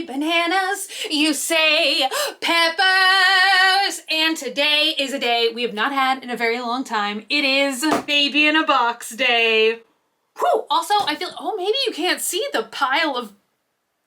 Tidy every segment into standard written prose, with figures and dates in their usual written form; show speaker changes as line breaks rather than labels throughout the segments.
bananas, you say peppers. And today is a day we have not had in a very long time. It is baby in a box day. Whew. Also, I feel, oh, maybe you can't see the pile of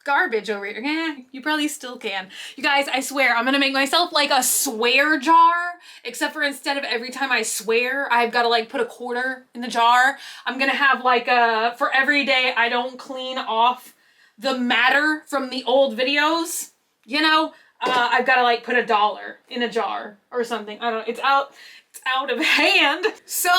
garbage over here. Yeah, you probably still can. You guys, I swear, I'm gonna make myself like a swear jar, except for instead of every time I swear, I've got to like put a quarter in the jar. I'm gonna have like a, for every day I don't clean off the matter from the old videos, you know, I've got to like put $1 in a jar or something. I don't know. It's out of hand. So,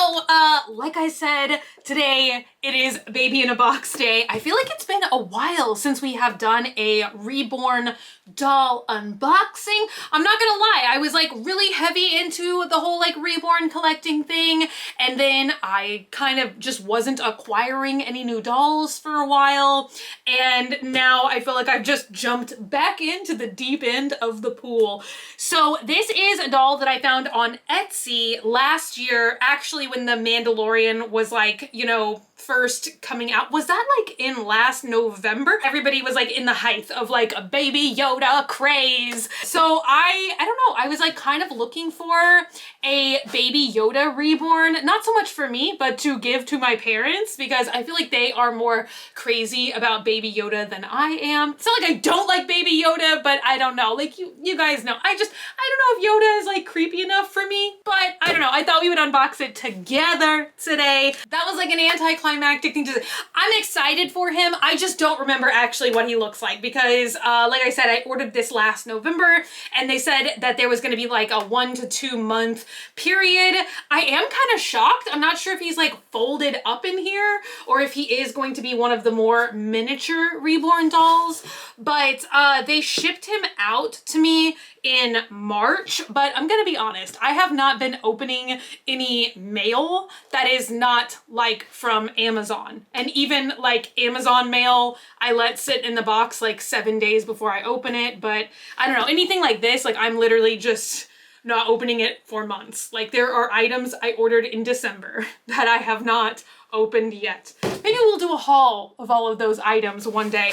like I said, today it is baby in a box day. I feel like it's been a while since we have done a Reborn doll unboxing. I'm not gonna lie, I was like really heavy into the whole like Reborn collecting thing, and then I kind of just wasn't acquiring any new dolls for a while, and now I feel like I've just jumped back into the deep end of the pool. So this is a doll that I found on Etsy last year, actually when The Mandalorian was like, you know, first coming out. Was that like in last November? Everybody was like in the height of like a baby Yoda craze. So I don't know, I was like kind of looking for a baby Yoda Reborn, not so much for me, but to give to my parents, because I feel like they are more crazy about baby Yoda than I am. It's not like I don't like baby Yoda, but I don't know, like you guys know, I don't know if Yoda is like creepy enough for me, but I don't know, I thought we would unbox it together today. That was like an anticlimactic thing to say. I'm excited for him. I just don't remember actually what he looks like, because like I said, I ordered this last November and they said that there was going to be like a 1 to 2 month period. I am kind of shocked. I'm not sure if he's like folded up in here or if he is going to be one of the more miniature Reborn dolls, but they shipped him out to me in March, but I'm gonna be honest, I have not been opening any mail that is not like from Amazon. And even like Amazon mail, I let sit in the box like 7 days before I open it. But I don't know, anything like this, like I'm literally just not opening it for months. Like there are items I ordered in December that I have not opened yet. Maybe we'll do a haul of all of those items one day.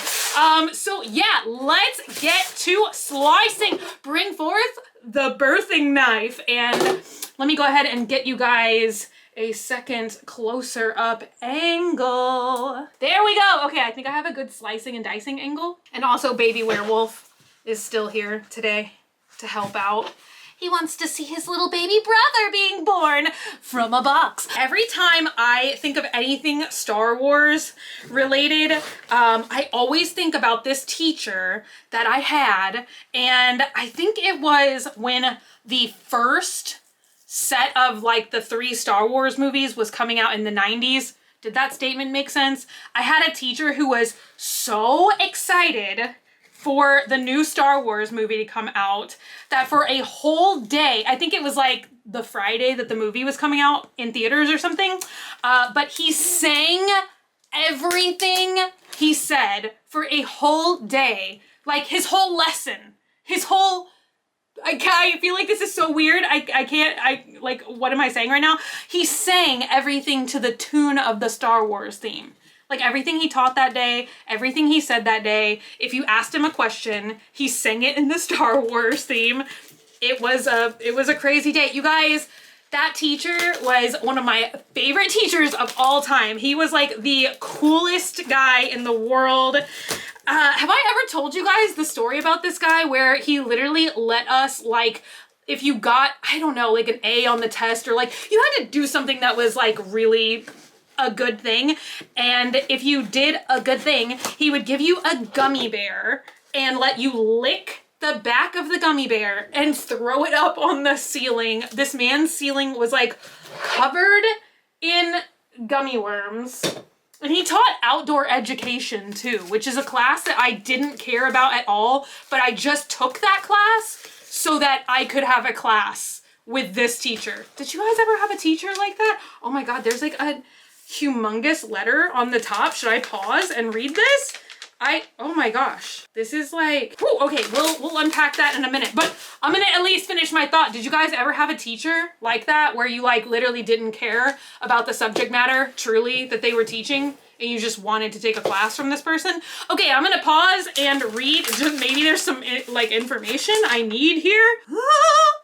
So yeah, let's get to slicing. Bring forth the birthing knife, and let me go ahead and get you guys a second closer up angle. There we go. Okay, I think I have a good slicing and dicing angle. And also baby werewolf is still here today to help out. He wants to see his little baby brother being born from a box. Every time I think of anything Star Wars related, I always think about this teacher that I had. And I think it was when the first set of like the 3 Star Wars movies was coming out in the 90s. Did that statement make sense? I had a teacher who was so excited for the new Star Wars movie to come out that for a whole day, I think it was like the Friday that the movie was coming out in theaters or something, but he sang everything he said for a whole day, like his whole lesson, his whole, I feel like this is so weird. Like, what am I saying right now? He sang everything to the tune of the Star Wars theme. Like everything he taught that day, everything he said that day, if you asked him a question, he sang it in the Star Wars theme. It was a crazy day. You guys, that teacher was one of my favorite teachers of all time. He was like the coolest guy in the world. Have I ever told you guys the story about this guy where he literally let us, like, if you got, I don't know, like an A on the test, or like you had to do something that was like really a good thing, and if you did a good thing, he would give you a gummy bear and let you lick the back of the gummy bear and throw it up on the ceiling. This man's ceiling was like covered in gummy worms. And he taught outdoor education too, which is a class that I didn't care about at all, but I just took that class so that I could have a class with this teacher. Did you guys ever have a teacher like that? Oh my God, there's like a humongous letter on the top. Should I pause and read this? Oh my gosh, this is like, whew, okay, we'll unpack that in a minute, but I'm gonna at least finish my thought. Did you guys ever have a teacher like that where you like literally didn't care about the subject matter truly that they were teaching? and you just wanted to take a class from this person. Okay, I'm gonna pause and read. Just maybe there's some like information I need here.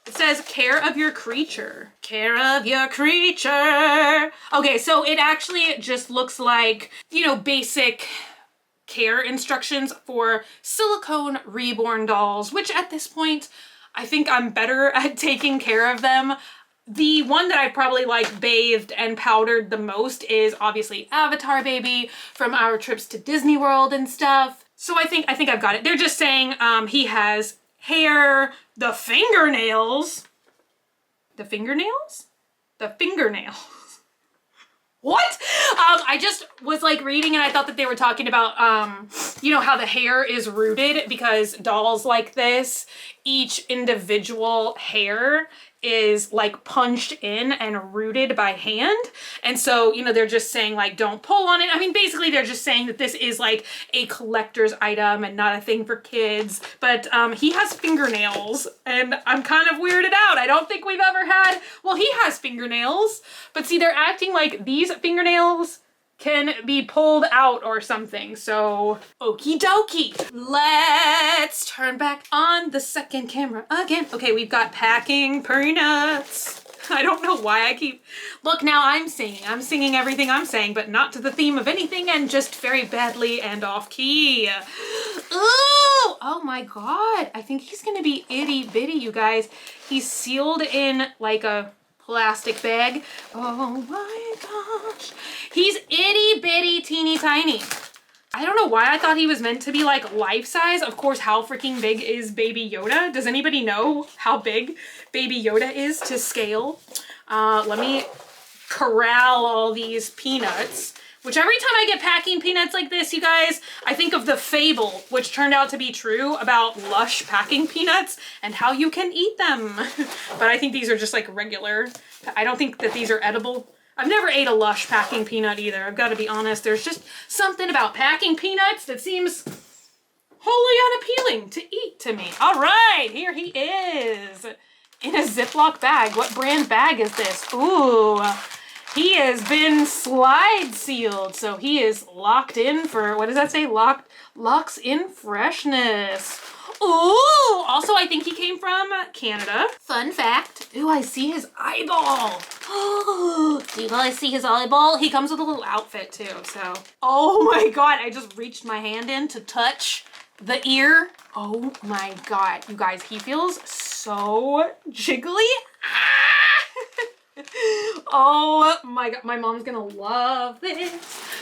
It says care of your creature. Care of your creature. Okay, so it actually just looks like, you know, basic care instructions for silicone reborn dolls, which at this point, I think I'm better at taking care of them. The one that I've probably like bathed and powdered the most is obviously Avatar Baby from our trips to Disney World and stuff. So I think I've got it. They're just saying he has hair, the fingernails. The fingernails? The fingernails. What? I just was like reading and I thought that they were talking about, you know, how the hair is rooted, because dolls like this, each individual hair is like punched in and rooted by hand. And so, you know, they're just saying like, don't pull on it. I mean, basically they're just saying that this is like a collector's item and not a thing for kids. But he has fingernails and I'm kind of weirded out. I don't think we've ever had, well, he has fingernails, but see, they're acting like these fingernails can be pulled out or something. So, okie dokie. Let's turn back on the second camera again. Okay, we've got packing peanuts. I don't know why I keep... Look, now I'm singing. I'm singing everything I'm saying, but not to the theme of anything and just very badly and off key. Ooh! Oh my God. I think he's gonna be itty bitty, you guys. He's sealed in like a plastic bag. Oh my gosh. He's itty bitty teeny tiny. I don't know why I thought he was meant to be like life size. Of course, how freaking big is Baby Yoda? Does anybody know how big Baby Yoda is to scale? Let me corral all these peanuts. Which every time I get packing peanuts like this, you guys, I think of the fable, which turned out to be true, about lush packing peanuts and how you can eat them. But I think these are just like regular. I don't think that these are edible. I've never ate a lush packing peanut either. I've got to be honest. There's just something about packing peanuts that seems wholly unappealing to eat to me. All right, here he is in a Ziploc bag. What brand bag is this? Ooh. He has been slide sealed, so he is locked in for, what does that say? Locks in freshness. Ooh, also I think he came from Canada. Fun fact. Ooh, I see his eyeball. Do you guys see his eyeball? He comes with a little outfit too, so. Oh my God, I just reached my hand in to touch the ear. Oh my God, you guys, he feels so jiggly. Oh my God, my mom's gonna love this.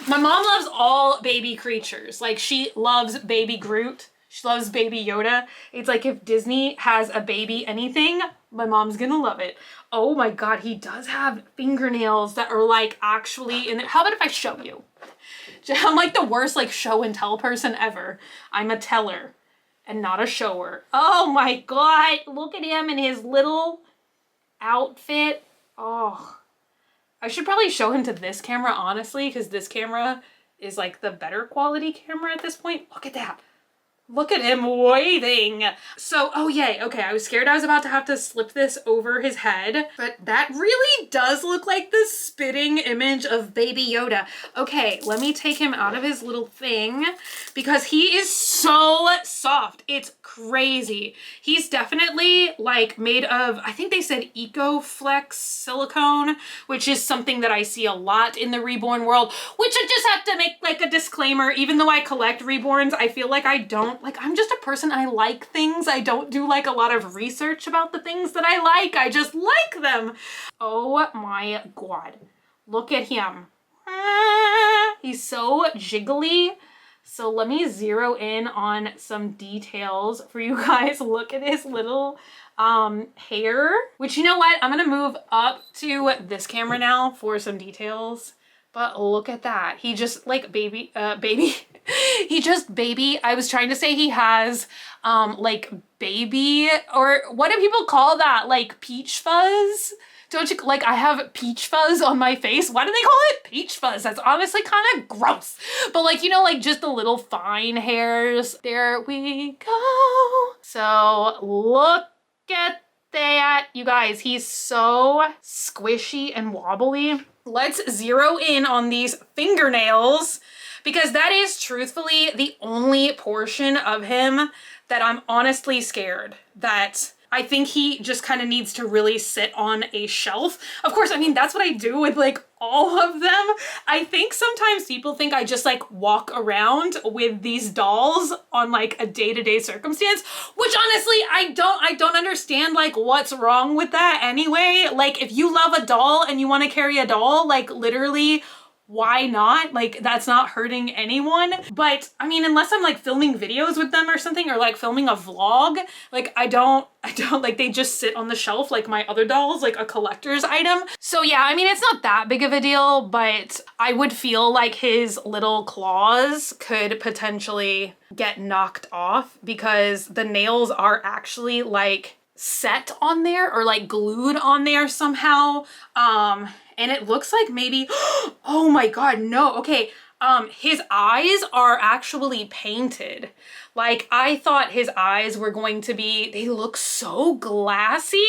My mom loves all baby creatures. Like, she loves Baby Groot. She loves Baby Yoda. It's like if Disney has a baby anything, my mom's gonna love it. Oh my God, he does have fingernails that are like actually in it. How about if I show you? I'm like the worst like show and tell person ever. I'm a teller and not a shower. Oh my God, look at him in his little outfit. Oh, I should probably show him to this camera, honestly, because this camera is like the better quality camera at this point. Look at that. Look at him waiting. So, oh yay, okay, I was scared I was about to have to slip this over his head, but that really does look like the spitting image of Baby Yoda. Okay, let me take him out of his little thing because he is so soft. It's crazy. He's definitely like made of, I think they said EcoFlex silicone, which is something that I see a lot in the Reborn world, which I just have to make like a disclaimer. Even though I collect Reborns, I feel like I don't, like, I'm just a person, I like things. I don't do like a lot of research about the things that I like. I just like them. Oh my God. Look at him. He's so jiggly. So let me zero in on some details for you guys. Look at his little hair, which, you know what? I'm gonna move up to this camera now for some details. But look at that. He just like baby, he just baby. I was trying to say he has like baby, or what do people call that? Like peach fuzz? Don't you, like, I have peach fuzz on my face. Why do they call it peach fuzz? That's honestly kind of gross. But like, you know, like just the little fine hairs. There we go. So look at that, you guys. He's so squishy and wobbly. let's zero in on these fingernails, because that is truthfully the only portion of him that I'm honestly scared that I think he just kind of needs to really sit on a shelf. Of course, I mean, that's what I do with like all of them. I think sometimes people think I just like walk around with these dolls on like a day-to-day circumstance, which honestly, I don't understand like what's wrong with that anyway. Like if you love a doll and you want to carry a doll, like literally, why not? Like that's not hurting anyone. But I mean, unless I'm like filming videos with them or something, or like filming a vlog, like I don't like, they just sit on the shelf like my other dolls, like a collector's item. So yeah, I mean, it's not that big of a deal, but I would feel like his little claws could potentially get knocked off because the nails are actually like set on there or like glued on there somehow. And it looks like maybe, oh my God, no, okay. His eyes are actually painted. Like I thought his eyes were going to be, they look so glassy,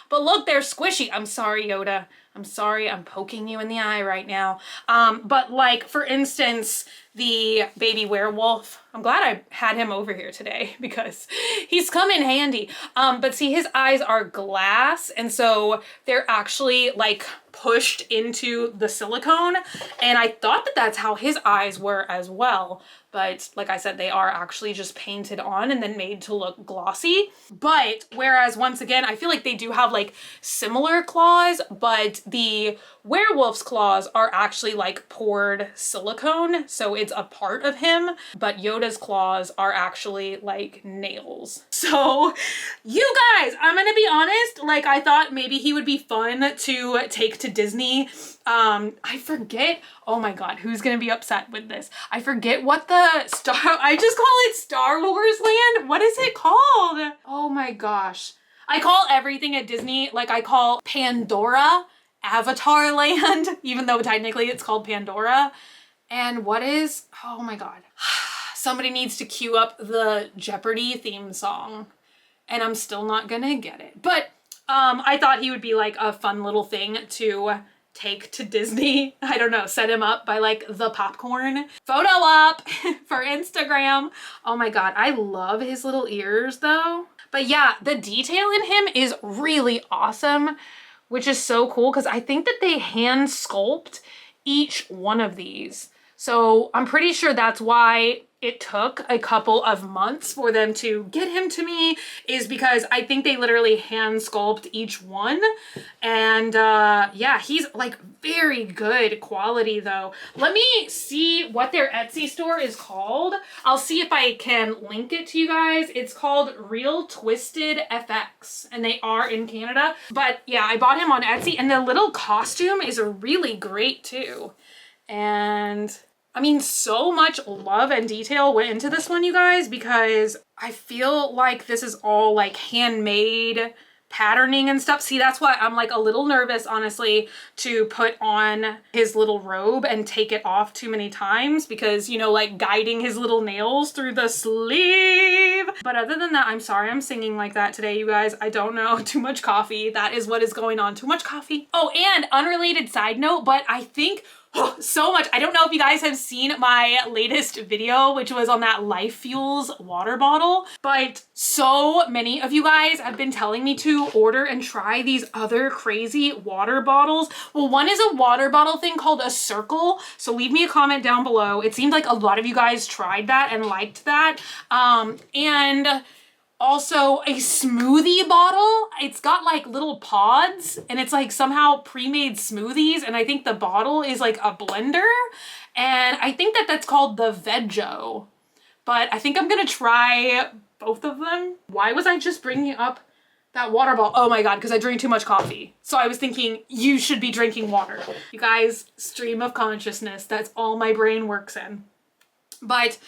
but look, they're squishy. I'm sorry, Yoda. I'm sorry, I'm poking you in the eye right now. But like, for instance, the baby werewolf, I'm glad I had him over here today because he's come in handy. But see, his eyes are glass, and so they're actually like pushed into the silicone. And I thought that that's how his eyes were as well. But like I said, they are actually just painted on and then made to look glossy. But whereas once again, I feel like they do have like similar claws, but the werewolf's claws are actually like poured silicone. So it's a part of him, but Yoda's claws are actually like nails. So you guys, I'm gonna be honest, like I thought maybe he would be fun to take to Disney. I forget, oh my God, who's gonna be upset with this? I forget what the I just call it Star Wars Land. What is it called? Oh my gosh. I call everything at Disney, like I call Pandora Avatar Land, even though technically it's called Pandora. And what is, oh my God. Somebody needs to cue up the Jeopardy theme song, and I'm still not gonna get it. But I thought he would be like a fun little thing to take to Disney. I don't know, set him up by like the popcorn. Photo op for Instagram. Oh my God, I love his little ears though. But yeah, the detail in him is really awesome, which is so cool because I think that they hand sculpt each one of these. So I'm pretty sure that's why it took a couple of months for them to get him to me, is because I think they literally hand sculpt each one. And yeah, he's like very good quality though. Let me see what their Etsy store is called. I'll see if I can link it to you guys. It's called Real Twisted FX and they are in Canada. But yeah, I bought him on Etsy and the little costume is really great too. And I mean, so much love and detail went into this one, you guys, because I feel like this is all like handmade patterning and stuff. See, that's why I'm like a little nervous, honestly, to put on his little robe and take it off too many times because, you know, like guiding his little nails through the sleeve. But other than that, I'm sorry I'm singing like that today, you guys. I don't know. Too much coffee. That is what is going on. Too much coffee. Oh, and unrelated side note, but I think so much. I don't know if you guys have seen my latest video, which was on that Life Fuels water bottle, but so many of you guys have been telling me to order and try these other crazy water bottles. Well, one is a water bottle thing called a Circle. So leave me a comment down below. It seemed like a lot of you guys tried that and liked that. And also a smoothie bottle. It's got like little pods and it's like somehow pre-made smoothies. And I think the bottle is like a blender. And I think that that's called the Veggie. But I think I'm gonna try both of them. Why was I just bringing up that water bottle? Oh my God, because I drink too much coffee. So I was thinking you should be drinking water. You guys, stream of consciousness. That's all my brain works in. But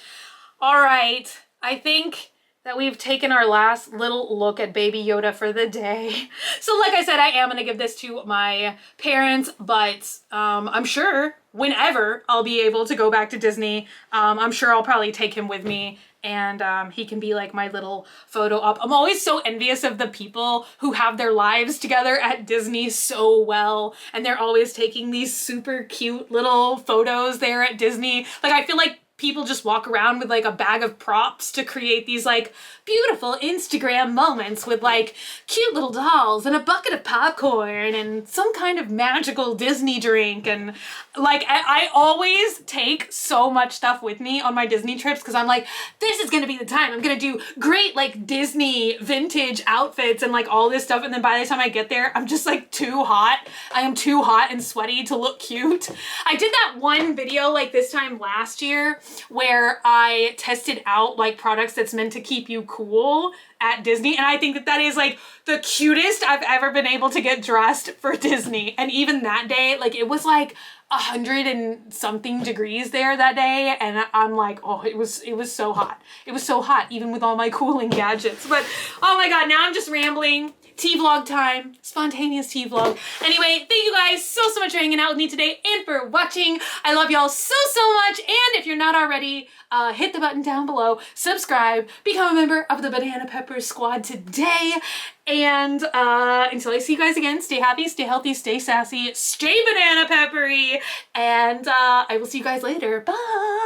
all right, I think that we've taken our last little look at Baby Yoda for the day. So like I said, I am gonna give this to my parents, but I'm sure whenever I'll be able to go back to Disney. I'm sure I'll probably take him with me, and he can be like my little photo op. I'm always so envious of the people who have their lives together at Disney so well, and they're always taking these super cute little photos there at Disney. Like, I feel like people just walk around with like a bag of props to create these like beautiful Instagram moments with like cute little dolls and a bucket of popcorn and some kind of magical Disney drink. And like, I always take so much stuff with me on my Disney trips because I'm like, this is gonna be the time. I'm gonna do great like Disney vintage outfits and like all this stuff. And then by the time I get there, I'm just like too hot. I am too hot and sweaty to look cute. I did that one video like this time last year where I tested out like products that's meant to keep you cool at Disney, and I think that that is like the cutest I've ever been able to get dressed for Disney. And even that day, like it was like 100 and something degrees there that day, and I'm like, oh, it was so hot. It was so hot even with all my cooling gadgets. But oh my god, now I'm just rambling. Tea vlog time, spontaneous tea vlog. Anyway, thank you guys so much for hanging out with me today and for watching. I love y'all so much. And if you're not already, hit the button down below, subscribe, become a member of the Banana Pepper Squad today. And until I see you guys again, stay happy, stay healthy, stay sassy, stay banana peppery, and I will see you guys later. Bye.